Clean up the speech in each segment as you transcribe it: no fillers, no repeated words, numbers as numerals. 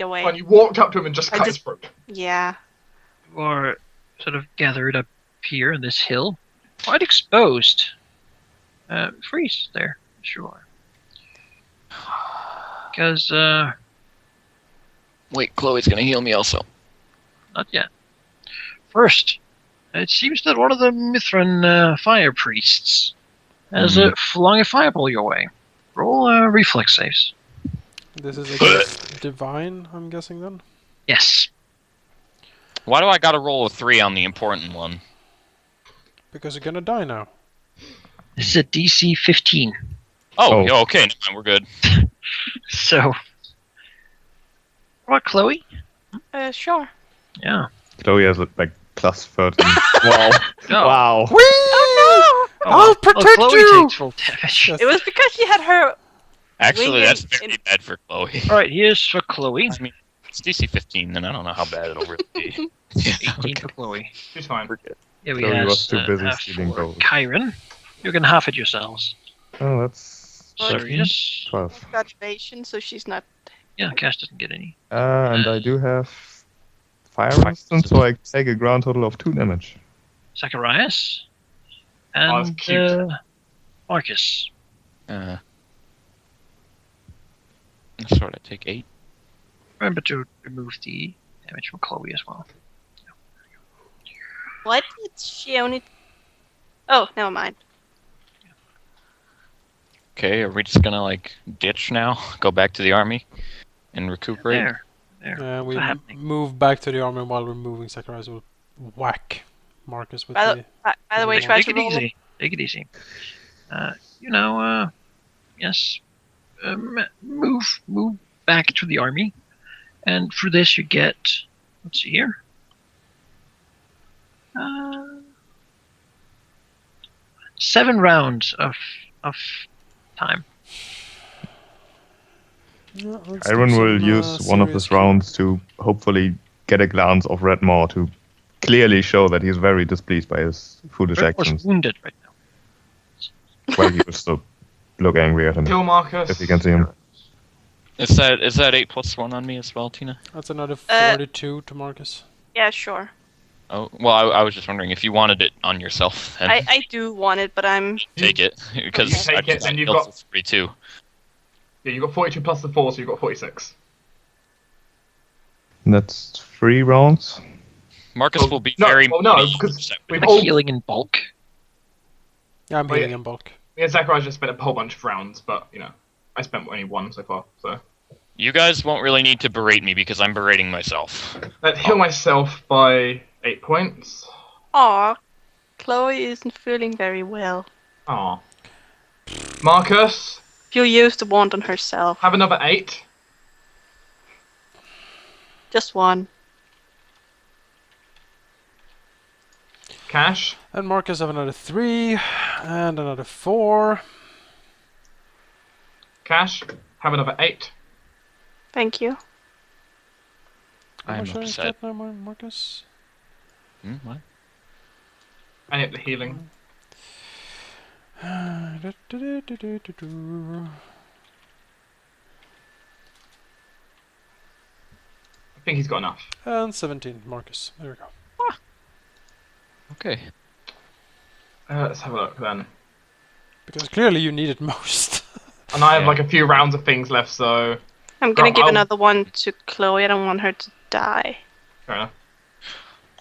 away. When you walked up to him and just cut his just- throat. Yeah. You are sort of gathered up here on this hill, quite exposed. Freeze there, sure. Because, Wait, Chloe's gonna heal me also. not yet. First, it seems that one of the Mithran fire priests has flung a fireball your way. Roll reflex saves. This is against divine, I'm guessing then? Yes. Why do I gotta roll a 3 on the important one? Because you're gonna die now. This is a DC 15. Oh, yeah, okay, never mind, we're good. So, what, Chloe? Sure. Yeah. Chloe has like plus 13. Wow. No. Wow. Oh I'll protect Chloe you! takes full damage. no! It was because she had her. Actually, Wing that's and- very bad for Chloe. All right, here's for Chloe. I mean, it's DC 15, then I don't know how bad it'll really be. 18 for Chloe. She's fine. Here we Chloe have was too busy half stealing for gold. Chiron. You can half it yourselves. Oh, that's Serious? 12. She's got evasion, so she's not. Yeah, Cash doesn't get any. And I do have fire resistance, so I take a ground total of 2 damage. Zacharias. Oh, And that's cute. Marcus. That's what I take 8. Remember to remove the damage from Chloe as well. What did she only? Oh, never mind. Okay, are we just gonna, like, ditch now? Go back to the army? And recuperate? There. We What's happening? move back to the army while we're moving. Zacharias will whack Marcus with By the... the way, try Take to it roll. easy. Take it easy. Yes. Move back to the army, and through this you get. Let's see here. 7 rounds of time. Yeah, let's Iron do will some, use one of serious his rounds to hopefully get a glance of Redmore to clearly show that he's very displeased by his foolish Red was actions. wounded right now. Well, he will still look angry at him Kill Marcus. if you can see him. Is that 8 plus 1 on me as well, Tina? That's another 42 to Marcus. Yeah, sure. Oh, well, I was just wondering if you wanted it on yourself, then I do want it, but I'm. take it. Because You take I it, then you've killed got- 42. Yeah, you got 42 plus the 4, so you've got 46. That's 3 rounds. Marcus Well, will be no, very well, no, moody because upset with we've me. all- Healing in bulk. Yeah, I'm Oh, healing yeah. in bulk. Me and Zachariah just spent a whole bunch of rounds, but, you know, I spent only 1 so far, so. You guys won't really need to berate me because I'm berating myself. Let's heal myself by 8 points. Aw, Chloe isn't feeling very well. Aw. Marcus, She'll use the wand on herself. have another 8. Just one. Cash, And Marcus have another 3, and another 4. Cash, have another 8. Thank you. How I'm much are you upset. at now, Marcus? What? I hit the healing. I think he's got enough. And 17, Marcus. There we go. Okay. Let's have a look then. Because clearly you need it most. And I have Yeah. like a few rounds of things left, so I'm gonna Girl, give I'll- another one to Chloe. I don't want her to die. fair enough.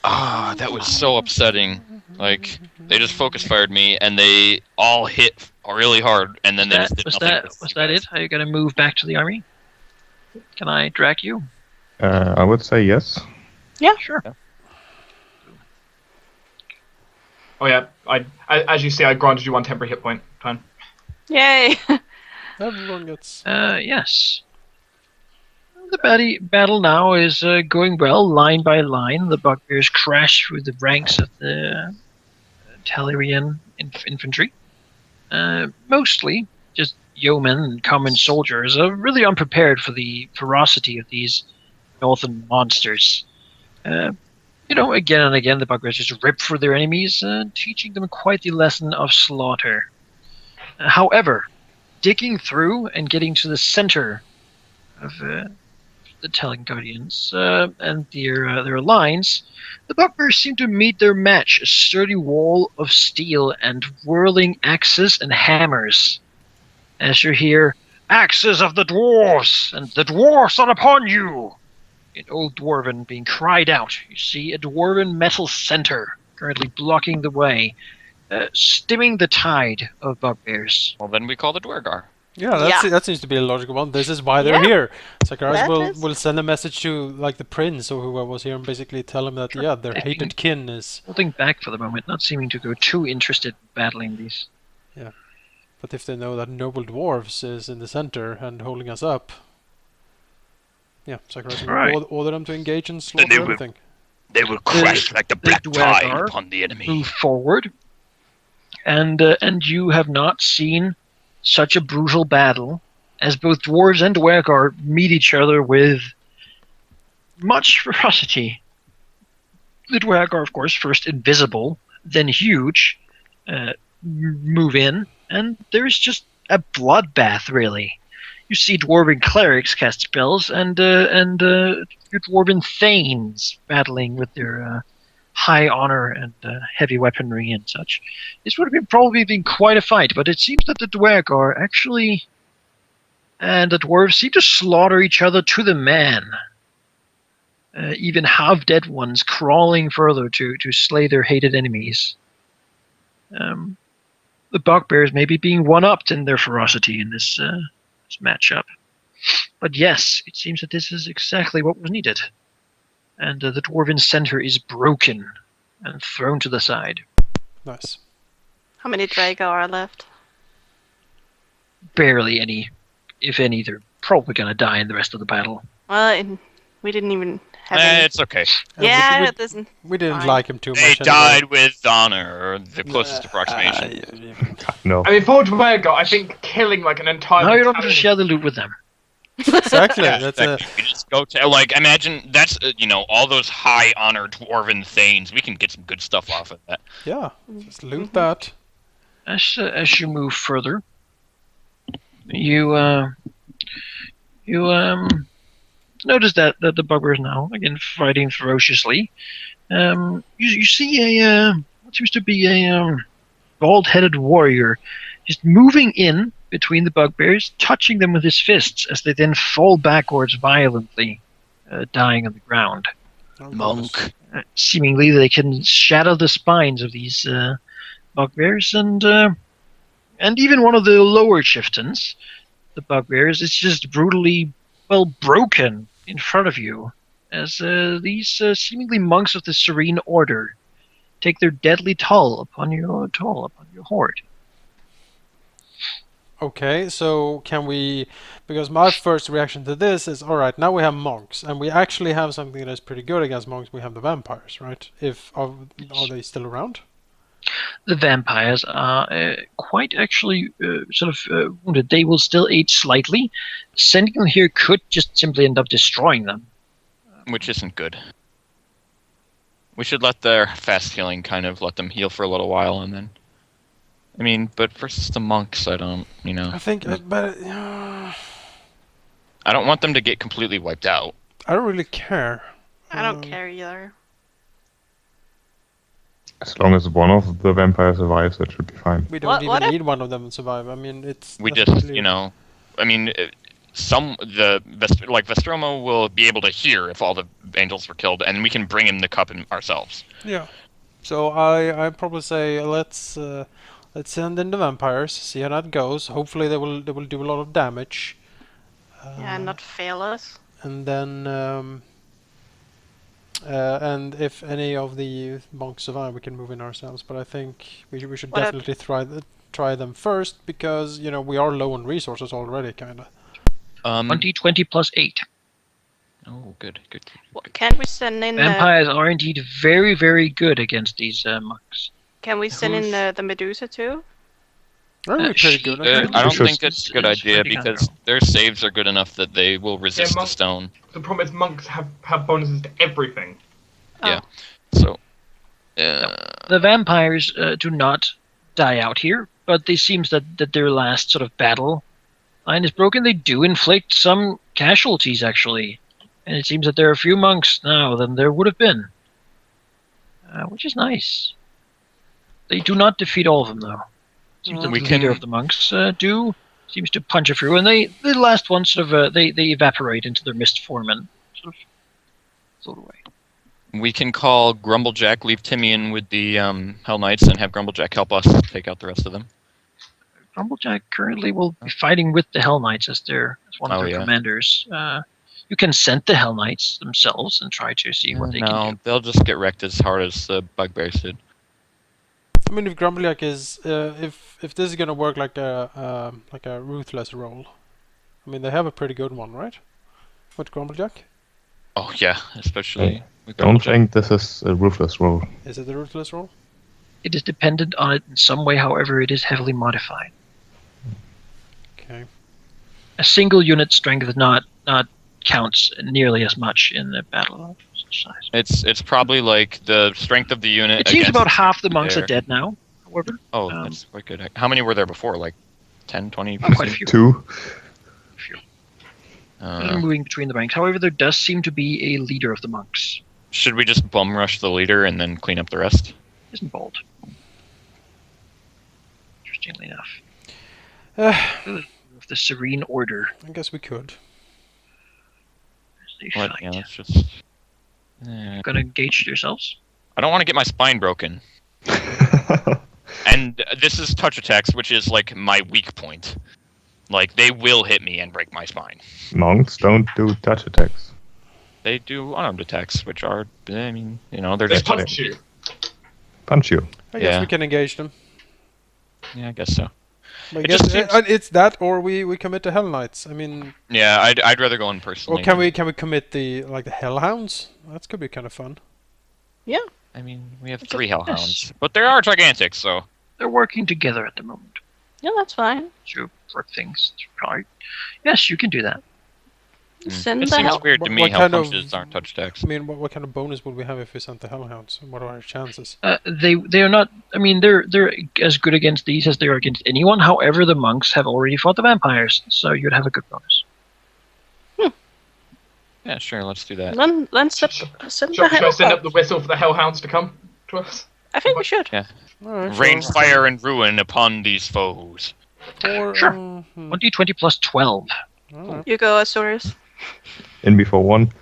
Ah, that was so upsetting. Like, they just focus fired me, and they all hit really hard, and then they just did Was nothing. that with was you that guys. it? Are you gonna move back to the army? Can I drag you? I would say yes. Yeah, Sure. Oh yeah, as you see, I granted you 1 temporary hit point. Fine. Yay! Everyone gets... Yes. The battle now is going well, line by line. The bugbears crash through the ranks of the Talirian infantry. Mostly just yeomen and common soldiers are really unprepared for the ferocity of these northern monsters. Again and again, the bugbears just rip through their enemies, teaching them quite the lesson of slaughter. However, digging through and getting to the center of the the Talon Guardians and their alliance, the bugbears seem to meet their match, a sturdy wall of steel and whirling axes and hammers. As you hear, "Axes of the dwarves, and the dwarves are upon you!" in Old Dwarven being cried out. You see a Dwarven metal center currently blocking the way, stemming the tide of bugbears. Well, then we call the Dwergar. Yeah, that seems to be a logical one. This is why they're Yeah. here. Zacharias That will is- will send a message to like the prince or whoever was here and basically tell him that their hated kin is. Holding back for the moment, not seeming to go too interested in battling these. But if they know that noble dwarves is in the center and holding us up, yeah, Zacharias will Right. order them to engage and Then slaughter they will- everything. They will crash like the black Dwergar tide upon the enemy. Move forward, and you have not seen such a brutal battle as both dwarves and Dwergar meet each other with much ferocity. The Dwergar, of course, first invisible, then huge, move in, and there's just a bloodbath, really. You see dwarven clerics cast spells, and your dwarven thanes battling with their high honor and heavy weaponry and such. This would have probably been quite a fight, but it seems that the Dwergar actually and the dwarves seem to slaughter each other to the man. Even half-dead ones crawling further to slay their hated enemies. The bugbears may be being one-upped in their ferocity in this matchup. But yes, it seems that this is exactly what was needed. And the dwarven center is broken and thrown to the side. Nice. How many Drago are left? Barely any. If any, they're probably going to die in the rest of the battle. Well, we didn't even have any. It's okay. Yeah, we, it doesn't. we didn't Fine. like him too They much. died with honor, or the closest approximation. No. I mean, for Dwergar, I think killing like an entire. Now you don't have to battalion- share the loot with them. Exactly. Yeah, That's exactly. We just go to imagine that's all those high honor dwarven thanes. We can get some good stuff off of that. yeah. Just loot that. As you move further, you notice that the bugbears now again fighting ferociously. You see what seems to be a bald-headed warrior just moving in between the bugbears, touching them with his fists as they then fall backwards violently, dying on the ground. Oh, Monk. Seemingly, they can shatter the spines of these bugbears, and even one of the lower chieftains, the bugbears, is just brutally broken in front of you, as these seemingly monks of the Serene Order take their deadly toll upon your horde. Okay, so can we? Because my first reaction to this is, all right, now we have monks, and we actually have something that's pretty good against monks. We have the vampires, right? Are they still around? The vampires are quite actually wounded. They will still aid slightly. Sending them here could just simply end up destroying them. Which isn't good. We should let their fast healing let them heal for a little while, and then. I mean, but versus the monks, I don't. I think, but I don't want them to get completely wiped out. I don't really care. I don't care either. As long as one of the vampires survives, that should be fine. We don't What even if- need one of them to survive. I mean, it's. We that's just, clear. I mean, Vestromo will be able to hear if all the angels were killed, and we can bring him the cup ourselves. Yeah. So I probably say let's send in the vampires, see how that goes. Hopefully they will do a lot of damage. Yeah, not fail us. And then and if any of the monks survive, we can move in ourselves. But I think we should What definitely try them first because we are low on resources already, kind of. 20 plus 8. Oh, good. Can't we send in Vampires are indeed very, very good against these monks. Can we send in the Medusa too? Really pretty good. I don't Sure. think it's a good It's idea pretty because their saves are good enough that they will resist the monk- stone. The problem is monks have bonuses to everything. Yeah. So, The vampires do not die out here, but it seems that their last sort of battle line is broken. They do inflict some casualties, actually. And it seems that there are a few monks now than there would have been. Which is nice. They do not defeat all of them, though. Seems that We the leader can- of the monks seems to punch it through, and the last ones sort of they evaporate into their mist form and sort of float away. We can call Grumblejack, leave Timian with the Hell Knights, and have Grumblejack help us take out the rest of them. Grumblejack currently will be fighting with the Hell Knights as one of Oh, their yeah. commanders. You can send the Hell Knights themselves and try to see what they can do. No, they'll just get wrecked as hard as the Bugbears did. I mean, if Grumblejack is, if this is gonna work like a ruthless role, I mean they have a pretty good one, right? With Grumblejack, Oh yeah, especially with Don't Grumblejack. think this is a ruthless role. is it the ruthless role? It is dependent on it in some way, however, it is heavily modified. Okay. A single unit strength not counts nearly as much in the battle of such size. It's probably like the strength of the unit. It seems against about half the monks there. are dead now, however. Oh, that's quite good. How many were there before? Like 10, 20? Quite a few. 2. They're moving between the ranks. However, there does seem to be a leader of the monks. Should we just bum rush the leader and then clean up the rest? Isn't bold. Interestingly enough. Of the Serene Order. I guess we could. They What? fight. Yeah, let's just. Gonna engage yourselves? I don't want to get my spine broken. And this is touch attacks, which is like my weak point. Like they will hit me and break my spine. Monks don't do touch attacks. They do unarmed attacks, which are, I mean, you know, they're They just. punch you. Punch you. I guess Yeah. we can engage them. Yeah, I guess so. I It guess just seems- it's that, or we commit the Hell Knights. I mean, Yeah, I'd rather go in personally. or can we commit the Hellhounds? That could be kind of fun. I mean, we have It's a- 3 Hellhounds, but they are gigantic, so. They're working together at the moment Yeah, that's fine. to work things apart. Yes, you can do that. Send It the seems hell. weird to What- me what how kind of- punches aren't touch attacks. I mean, what kind of bonus would we have if we sent the Hellhounds? What are our chances? They are not. I mean, they're as good against these as they are against anyone. However, the monks have already fought the vampires, so you'd have a good bonus. Yeah, sure, let's do that. Then send Should the should I hell. send up the whistle for the Hellhounds to come to us? I think we should. All right, Rain sure. fire and ruin upon these foes. Or, Sure. 20 plus 12. alright. You go, Azores. In before 1.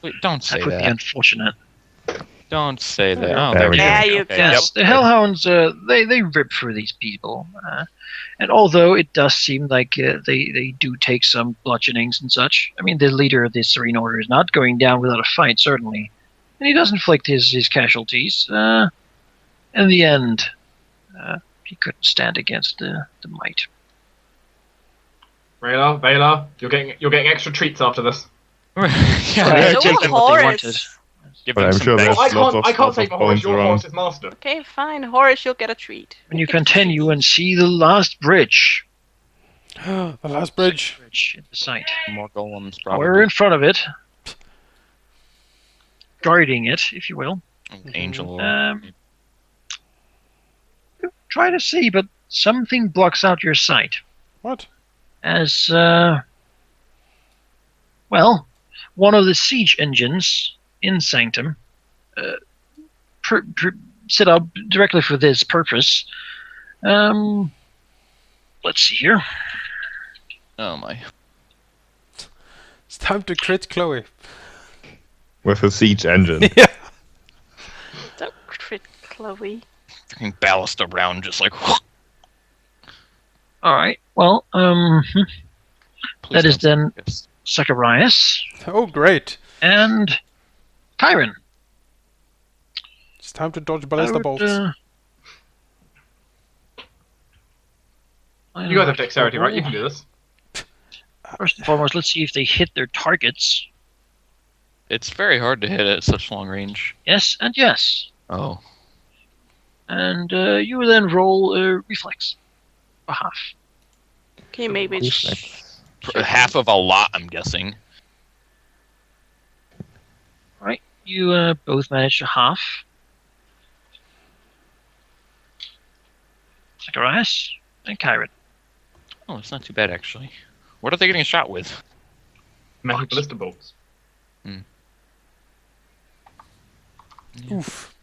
Wait, don't say That would be that. unfortunate. Don't say that. Oh, There there we we go. go. There you Okay, go. Yes, yep. the Hellhounds, they rip through these people. And although it does seem like they do take some bludgeonings and such, I mean, the leader of the Serene Order is not going down without a fight, certainly. And he does inflict his casualties. In the end, he couldn't stand against the might. Vela, you're getting extra treats after this. Yeah, Yeah, So take will them what they wanted. Horace. give But them I'm some sure bang. there's I lots of can't take my horse. bones Your around. horse is master. Okay, fine. Horace, you'll get a treat. When you continue and see the last bridge. The last bridge. Bridge in the sight. More golems, We're probably. in front of it. Guarding it, if you will. Angel. Try to see, but something blocks out your sight. What? As, well, one of the siege engines in Sanctum, set up directly for this purpose. Let's see here. Oh my. It's time to crit Chloe. With a siege engine. Yeah. Don't crit Chloe. Freaking ballast around, just like. All right. Well, that is then Yes. Zacharias Oh, great. and Kyron. It's time to dodge ballista bolts. You guys have dexterity, right? You can do this. First and foremost, let's see if they hit their targets. It's very hard to hit at such long range. Yes and yes. Oh. And you then roll a reflex. A half. Okay, maybe it's Reflex. Half of a lot, I'm guessing. Right. You both manage a half. Zacharias and Kyron. Oh, it's not too bad, actually. What are they getting shot with? Metal box. ballista bolts. Oof.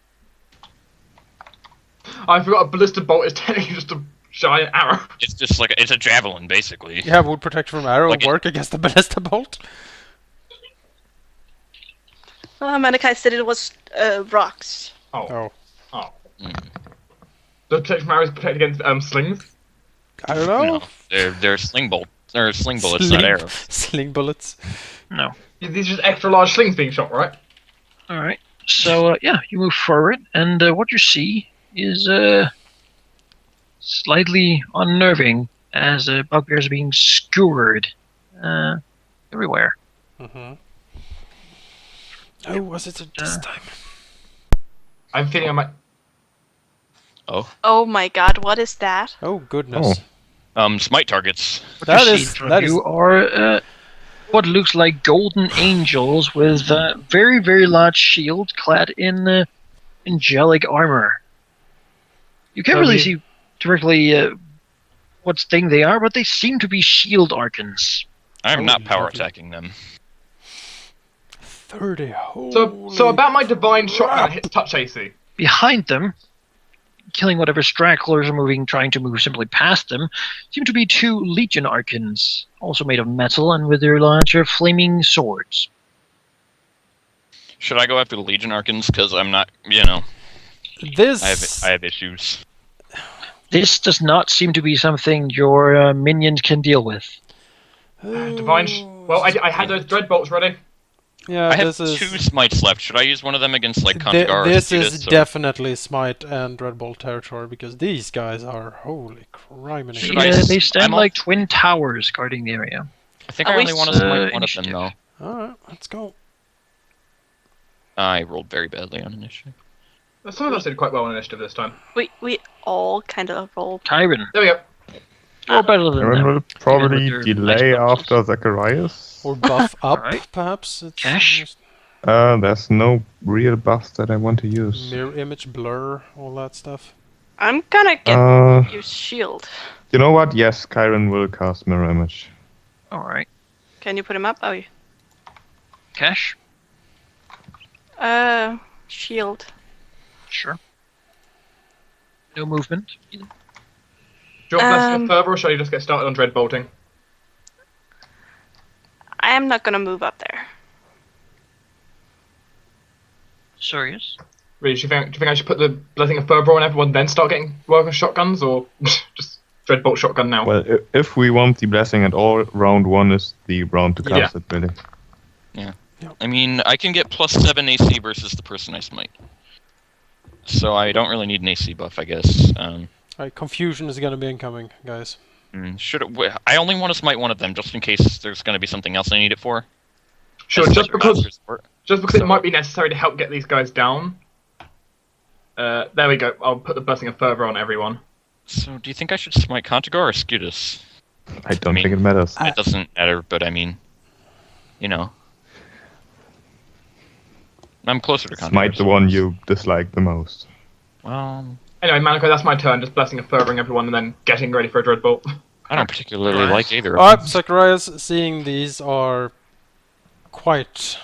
I forgot a ballista bolt is technically just a giant arrow. It's just like it's a javelin, basically. Yeah, would protection from arrow Like it- work against the ballista bolt? Malachi said it was rocks. Oh. Oh, Does protection from arrows protect against slings? I don't know. No, they're sling bolt. They're sling bullets, not arrows. Sling bullets. No. These are just extra large slings being shot, right? All right. So yeah, you move forward, and what you see is slightly unnerving as bugbears are being skewered everywhere. Mm-hmm. Oh, was it this time? I'm feeling I might. Oh my god, what is that? Oh, goodness. Smite targets. What That you is- see in front that of you is- are what looks like golden angels with very, very large shields clad in angelic armor. You can't So really you- see directly what thing they are, but they seem to be shield Archons. I'm Oh, not power lovely. attacking them. 30. So about my divine shotgun hits touch AC. Behind them, killing whatever stragglers are moving, trying to move simply past them, seem to be 2 Legion Archons, also made of metal and with their larger flaming swords. Should I go after the Legion Archons? Because I'm not, This. I have issues. This does not seem to be something your minions can deal with. Well, I had those dread bolts ready. Yeah, I have this is. 2 smites left. Should I use one of them against like Contigar or This Scutus, is or- definitely Smite and Red Bull territory because these guys are holy criminy. Should I They stand I'm like twin towers guarding the area. I think At I only least, want to smite one of initiative. them though. Alright, let's go. I rolled very badly on initiative. Some of us did quite well on initiative this time. We all kind of rolled. Kyron, There we go. you're better than Aaron them. will probably Even with your delay nice bonuses. after Zacharias. Or buff up, Alright. perhaps. It's Cash? There's no real buffs that I want to use. mirror image, blur, all that stuff. I'm gonna get Uh, use shield. you know what? Yes, Kyron will cast Mirror Image. Alright. Can you put him up? Oh, Cash? shield. Sure. No movement. Do you want Blessing Um, of Fervor, or shall you just get started on dread bolting? I am not gonna move up there. Serious? Really, do you think I should put the Blessing of Fervor on everyone, then start getting work on shotguns, or just dread bolt shotgun now? Well, if we want the blessing at all, round 1 is the round to Yeah. cast it, really. I mean, I can get +7 AC versus the person I smite. So I don't really need an AC buff, I guess. Alright, confusion is gonna be incoming, guys. I only want to smite one of them, just in case there's going to be something else I need it for. Sure, As just a because last resort. it might be necessary to help get these guys down. There we go. I'll put the Blessing of Fervor on everyone. So, do you think I should smite Contigar or Scutus? I don't mean, think it matters. It doesn't matter, but I mean, you know. I'm closer to Contigar. Smite the so- one you dislike the most. Well, Anyway, Malachi, that's my turn. Just Blessing of Fervoring everyone and then getting ready for a dread bolt. I don't particularly like either of Alright, them. Zacharias, seeing these are quite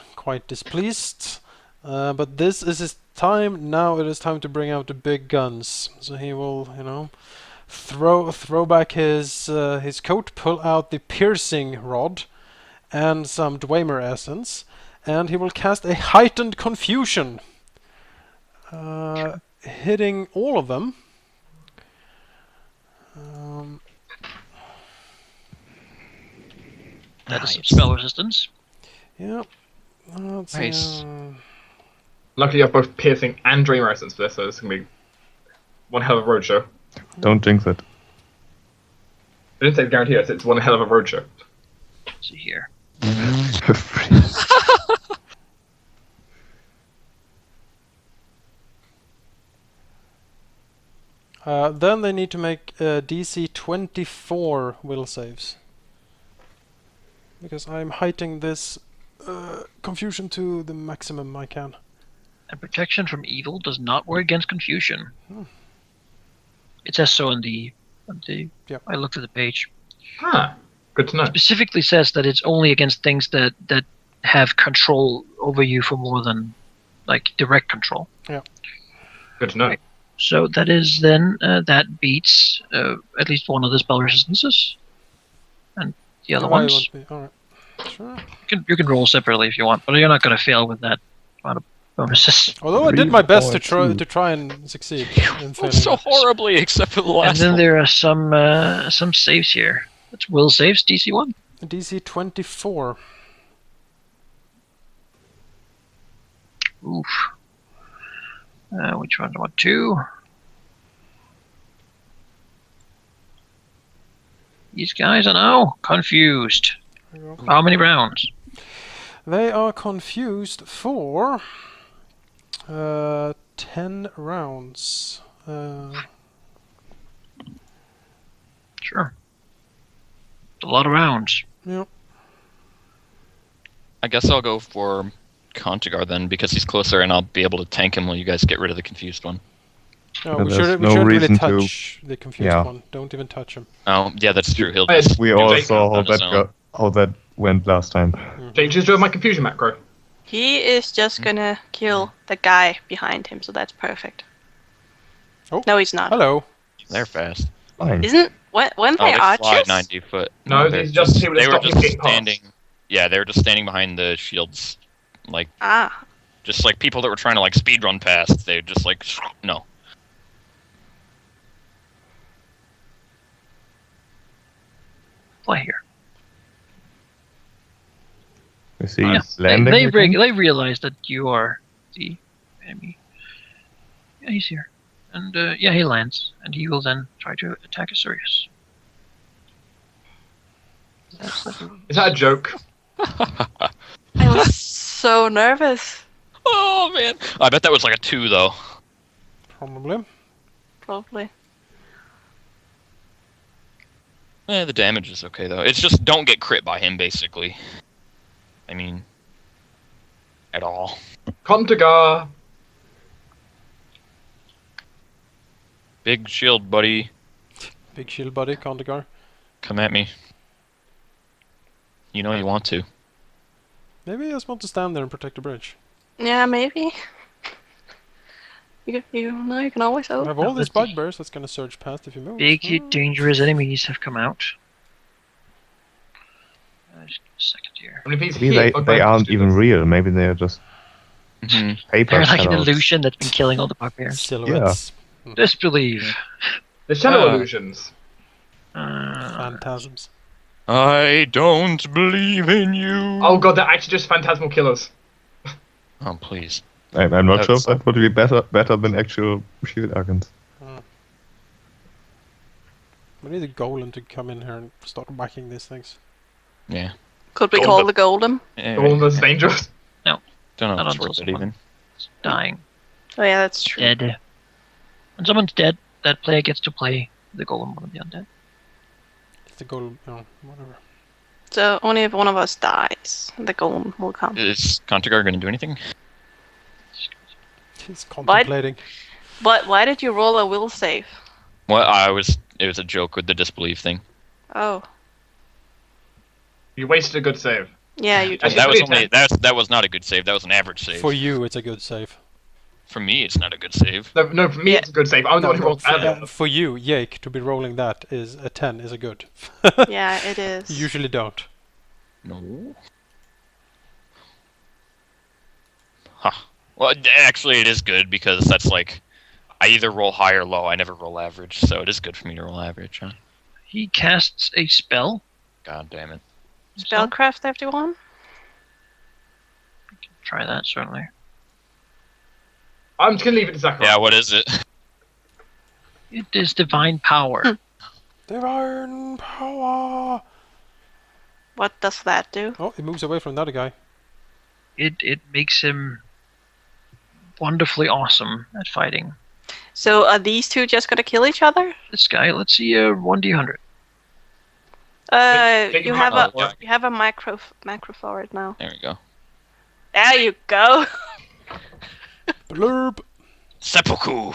displeased. But this is his time. Now it is time to bring out the big guns. So he will, throw back his coat, pull out the piercing rod and some Dwemer essence, and he will cast a heightened confusion, hitting all of them. That is some Nice. spell resistance. Yeah. Let's Nice. see. Luckily, you have both piercing and dream essence for this, so this is gonna be one hell of a roadshow. Don't jinx it. I didn't say guarantee it. It's one hell of a roadshow. Let's see here. Then they need to make DC 24 will saves. Because I'm heightening this confusion to the maximum I can. And protection from evil does not work against confusion. It says so on the. Yep. I looked at the page. Huh. Good to know. Specifically says that it's only against things that have control over you for more than like direct control. Good to know. Right. So that is then that beats at least one of the spell resistances, and the other Why ones won't be? Alright. Sure. you can roll separately if you want, but you're not going to fail with that amount of bonuses. Although I did my best to 3 or try and succeed in failing. So that. horribly, except for the And last then one. there are some saves here. That's will saves DC 1. DC 24. Oof. Which one do I want? 2. These guys are now confused. There you go. How many rounds? They are confused for 10 rounds. Sure. It's a lot of rounds. Yep. I guess I'll go for Contigar then, because he's closer and I'll be able to tank him while you guys get rid of the confused one. No, So we there's shouldn't no really reason to- touch the confused Yeah. one. Don't even touch him. Oh, yeah, that's true. He'll Hey, just We Do all they saw how on his that own. how that went last time. Jake just drove my confusion macro. He is just gonna kill the guy behind him, so that's perfect. Oh. No, he's not. Hello. They're fast. Fine. Isn't weren't Oh, they they fly archers? 90 foot. No, they're these just people that they were stop just him getting past. standing. Yeah, they were just standing behind the shields, like Ah, just like people that were trying to like speed run past. They just like no. Fly here. You see, Yeah, he's landing. they again. realize that you are the enemy. Yeah, he's here. And yeah, he lands. And he will then try to attack Asurius. Is that a joke? I was so nervous. Oh man, I bet that was like a 2 though. Probably. Probably. The damage is okay though. It's just don't get crit by him basically. I mean, at all. Contigar. Big shield, buddy. Big shield buddy, Contigar. Come at me. You know you want to. Maybe I just want to stand there and protect the bridge. Yeah, maybe. You know, you can always I hope. have all these let's see. bugbears that's gonna surge past if you move. Big, dangerous enemies have come out. Just a second here. I mean, if he's Maybe hit, they aren't even real. Maybe they're just Mhm. paper They're like an shadows. illusion that's been killing all the bugbears. Silhouettes. Disbelieve. The shadow Ah. illusions. Phantasms. I don't believe in you. Oh god, they're actually just phantasmal killers. Oh please. I'm not sure if That's- that would be better than actual shield Archons. We need a golem to come in here and start whacking these things. Yeah. Could we Golem. call the golem? Yeah, The one that's dangerous. don't know Not if it's until worth it someone- even. It's dying. Oh yeah, that's true. Dead. When someone's dead, that player gets to play the golem, one of the undead. It's the golem. Oh, whatever. So only if one of us dies, the golem will come. Is Contigar going to do anything? He's contemplating. But why did you roll a will save? Well, it was a joke with the disbelief thing. Oh, You wasted a good save. yeah, you That's did. That was pretty only that was not a good save. That was an average save. For you, it's a good save. For me, it's not a good save. No, for me Yeah. it's a good save. I'm the one who rolled for, badly. for you, Jake, to be rolling that is a 10 is a good. Yeah, it is. You usually don't. No. Huh. Well, actually, it is good because that's like I either roll high or low. I never roll average, so it is good for me to roll average. Huh? He casts a spell. God damn it. Spellcraft, everyone. Try that, certainly. I'm just gonna leave it to Zachary. Yeah. What is it? It is divine power. Divine power! What does that do? Oh, he moves away from the other guy. It makes him wonderfully awesome at fighting. So are these two just gonna kill each other? This guy, let's see, 1d100. Take You your have macro. a you have a macro for it now. There we go. There you go. Blurb! Seppuku.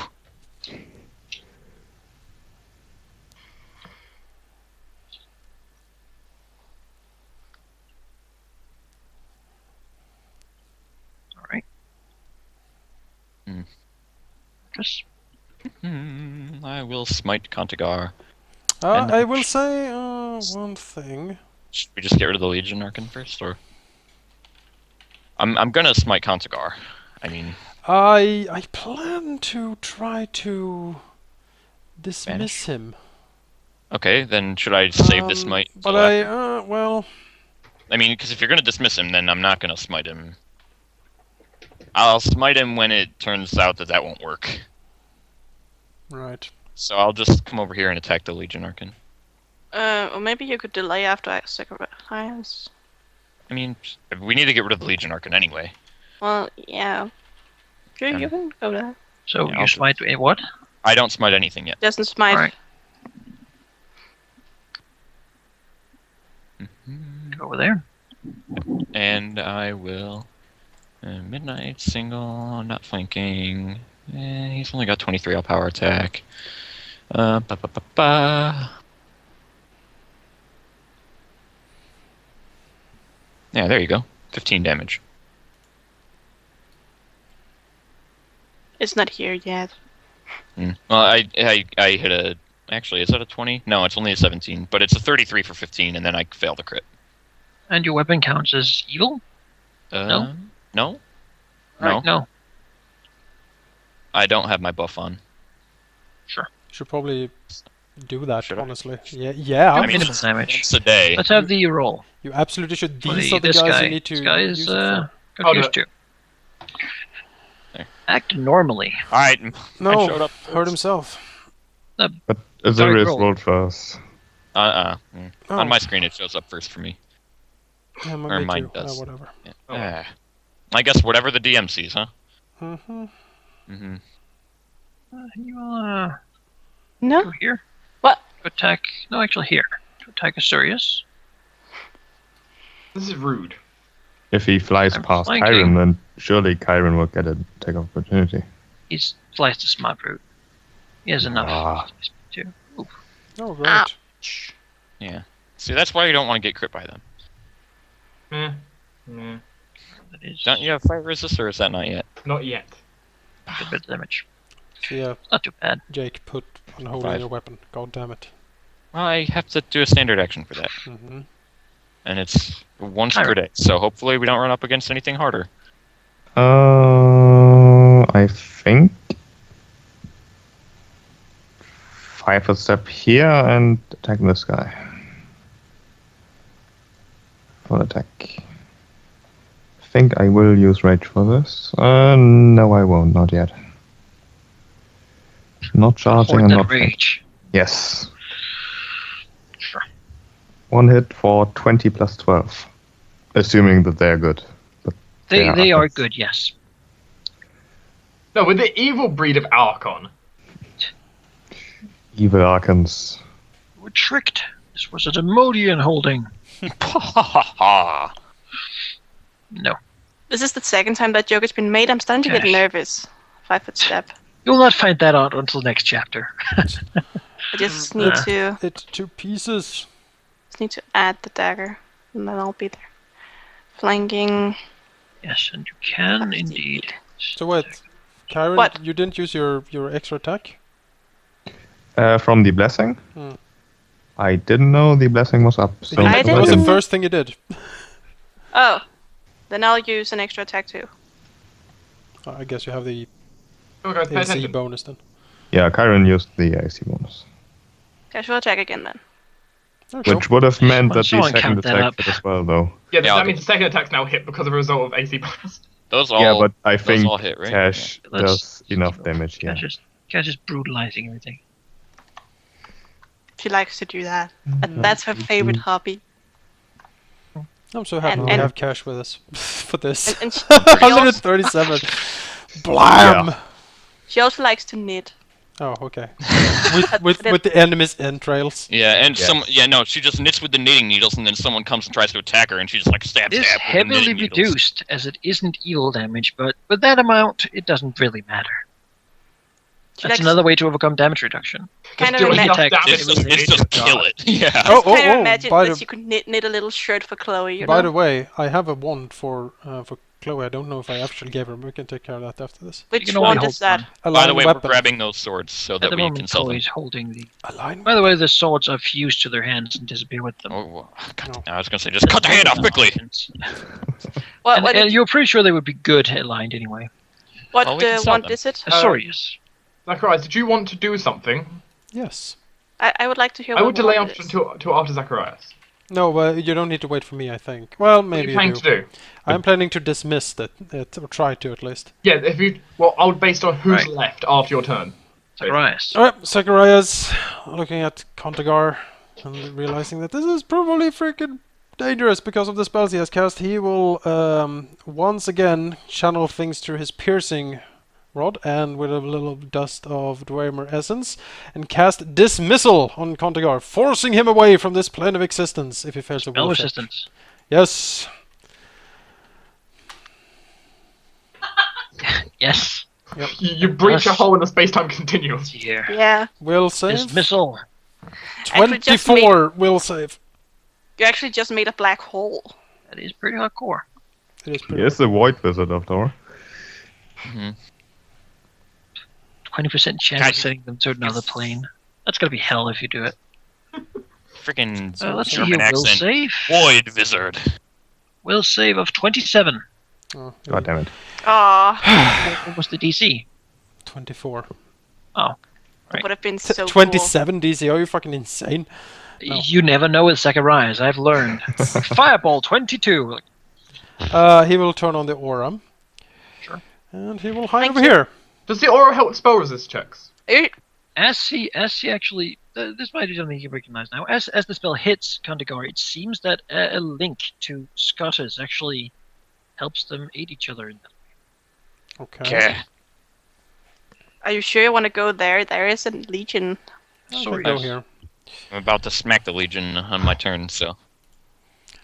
surface. I will smite Contagar. I will say one thing. Should we just get rid of the Legion Archon first, or? I'm gonna smite Contagar. I mean, I plan to try to dismiss him. okay, then should I save this smite? But till after? well, I mean, because if you're gonna dismiss him, then I'm not gonna smite him. I'll smite him when it turns out that won't work. right. So I'll just come over here and attack the Legion Archon. Or maybe you could delay after I sacrifice. I mean, we need to get rid of the Legion Archon anyway. Well, yeah. Sure, you can go there. So Yeah, you I'll smite what? I don't smite anything yet. Doesn't smite. Alright. Go over there. And I will... midnight, single, not flanking. He's only got 23 all power attack. Ba ba ba ba. Yeah, there you go. 15 damage. It's not here yet. Well, I hit a... Actually, is that a 20? No, it's only a 17. But it's a 33 for 15, and then I fail the crit. And your weapon counts as evil? No? No? Right, no. I don't have my buff on. Should probably do that, Should I? honestly. Yeah. I mean, Minimal damage. Once a day. Let's have the roll. You absolutely should. For These are the this guys guy. you need to This guy is use it for. confused too. There. Act normally. Alright, I No, showed up. hurt himself. But Dark Azorius roll. rolled first. Oh. On my screen, it shows up first for me. Yeah, or me mine too. does. Whatever. Yeah. I guess whatever the DM sees, huh? Mm-hmm. Mm-hmm. You No? go here. What? To attack. No, actually here. To attack Asurius. This is rude. If he flies I'm past flanking. Kyron, then surely Kyron will get a attack of opportunity. He's flies the smart route. He has enough. Ah. To. Ooh. Oh, great. Ow. Yeah. See, that's why you don't want to get crit by them. Yeah. That is Don't you have fire resist, or is that not yet? Not yet. a good bit of damage. So yeah, Not too bad. Jake, put on hold on 5. your weapon. God damn it. Well, I have to do a standard action for that. Mm-hmm. And it's once per day, so hopefully we don't run up against anything harder. I think 5 a step here and attack this guy. Full attack. I think I will use rage for this. No, I won't. Not yet. Not charging Hoard and that not. rage. Yes. Sure. 1 hit for 20 plus 12. Assuming that they're good. But They are good, yes. No, with the evil breed of Archon. Evil Archons. We're tricked. This was a Demodian holding. Ha ha ha! No. This is the second time that joke has been made. I'm starting to get Gosh. nervous. 5-foot step. You'll not find that out until next chapter. I just need to It to pieces. add the dagger, and then I'll be there. Flanking. Yes, and you can indeed. So wait, Kyron, What? you didn't use your extra attack? From the blessing? Hmm. I didn't know the blessing was up. So I That was the didn't- first thing you did. Oh, then I'll use an extra attack too. I guess you have the Oh, guys, pay AC attention. bonus then. Yeah, Kyron used the AC bonus. Casual attack again then. Okay. Which would have meant that the Someone second count that attack up. hit as well, though. Yeah, Yeah, I'll that do means the second attack's now hit because of a result of AC bonus. Those all. Yeah, but I those think all hit, right? Cash Yeah, let's- does enough damage, yeah. Cash just brutalizing everything. She likes to do that. That's her favorite hobby. I'm so happy And- we and- have cash with us for this. And she, also, 137. Blam! she also likes to knit. Oh, okay. with the enemy's entrails. Yeah, and Yeah. she just knits with the knitting needles, and then someone comes and tries to attack her, and she just like stab, It is stab. with the heavily knitting needles. reduced, as it isn't evil damage, but with that amount, it doesn't really matter. She That's likes another way to overcome damage reduction. kind of do ima- enough attack. damage It's to just, make it's it just die. kill it. Yeah. Oh, kind of imagine by that the she could knit a little shirt for Chloe. You by know? the way, I have a wand for Chloe, I don't know if I actually gave her, but we can take care of that after this. Which can only one hold is that? one. A By the line way, weapon. we're grabbing those swords so At that the we can moment, sell them. Chloe's holding the. A line By the way, the swords are fused to their hands and disappear with them. Oh, God, No. I was gonna say, just cut the hand off quickly. What? And, What? and you're pretty sure they would be good aligned anyway. What Well, we can sell one them. is it? Sorry, yes. Zacharias, did you want to do something? Yes. I would like to hear. I what would delay one after, it is. until after Zacharias. No, but you don't need to wait for me, I think. Well, What are maybe you planning do. to do? I'm planning to dismiss it, or try to at least. Yeah, if you. Well, I would based on who's Right. left after your turn. Zacharias. Alright, Zacharias, looking at Contagar and realizing that this is probably freaking dangerous because of the spells he has cast, he will once again channel things through his piercing rod and with a little dust of Dwemer essence and cast Dismissal on Contagar, forcing him away from this plane of existence if he fails a Spell will check. resistance. Yes. Yes. You breach a Yes. hole in the space-time continuum. Let's see here. Yeah. Will save. Dismissal. Actually, just 24 will save. You actually just made a black hole. That is pretty hardcore. It is He pretty. is the Void Wizard after all. 20% chance God. of sending them to another plane. That's gonna be hell if you do it. Freaking Let's see German here. Will accent. save. Void Wizard. Will save of 27. Oh, God damn it. Ah, What was the DC? 24. Oh, it would have been so cool. 27 DC, are you fucking insane? No. you never know with Zacharias. I've learned. Fireball 22. He will turn on the aura. Sure. And he will hide Thank over you. here. Does the aura help spell resist checks? As he actually, this might be something you recognize now. As the spell hits Kandagar, it seems that a link to Scotus actually helps them aid each other in that. Okay. Okay. Are you sure you want to go there? There is a legion. Sorry. Go here. I'm about to smack the Legion on my turn, so.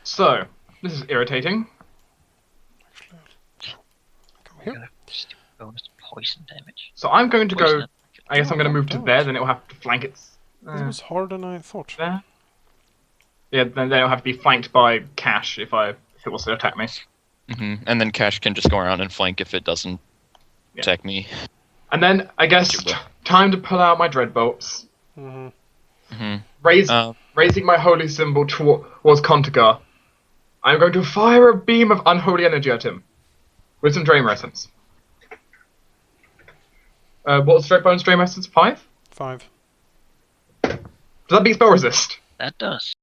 So, this is irritating. Go here. Got a stupid bonus to poison damage. So I'm going to go. Poison. I guess I'm going to move to there, then it will have to flank its. It was harder than I thought. There. Yeah, then it'll have to be flanked by Cash if it wants to attack me. And then Cash can just go around and flank if it doesn't attack me. And then I guess time to pull out my dreadbolts, hmm raising my holy symbol towards Contagar. I'm going to fire a beam of unholy energy at him with some Drain Essence. What's bonus Drain Essence? 5? 5. Does that beat spell resist? That does.